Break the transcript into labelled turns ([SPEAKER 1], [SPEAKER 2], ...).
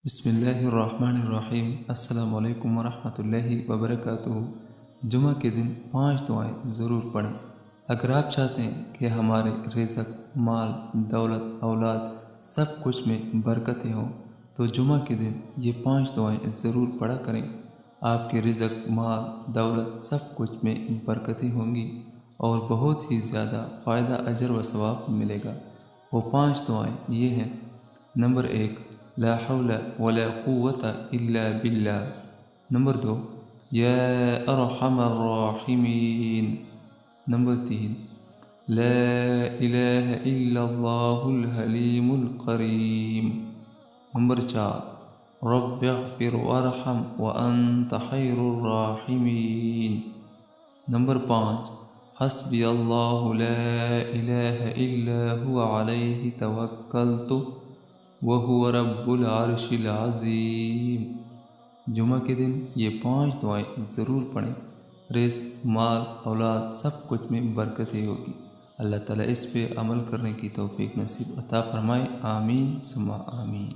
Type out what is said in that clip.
[SPEAKER 1] بسم اللہ الرحمن الرحیم۔ السلام علیکم ورحمۃ اللہ وبرکاتہ۔ جمعہ کے دن 5 دعائیں ضرور پڑھیں۔ اگر آپ چاہتے ہیں کہ ہمارے رزق، مال، دولت، اولاد سب کچھ میں برکتیں ہوں تو جمعہ کے دن یہ 5 دعائیں ضرور پڑھا کریں۔ آپ کے رزق، مال، دولت سب کچھ میں برکتیں ہوں گی اور بہت ہی زیادہ فائدہ، اجر و ثواب ملے گا۔ وہ 5 دعائیں یہ ہیں۔ نمبر 1، لا حول ولا قوة الا باللہ۔ نمبر 2، یا ارحم الراحمین۔ نمبر 3، لا الہ الا اللہ الحلیم الکریم۔ نمبر 4، رب اغفر وارحم وانت خیر الراحمین۔ نمبر 5، حسبی اللہ لا الہ الا هو علیہ توکلت وَهُوَ رَبُّ الْعَرْشِ الْعَظِيمِ۔ جمعہ کے دن یہ 5 دعائیں ضرور پڑھیں۔ رزق، مال، اولاد سب کچھ میں برکتیں ہوگی۔ اللہ تعالیٰ اس پہ عمل کرنے کی توفیق نصیب عطا فرمائے۔ آمین ثم آمین۔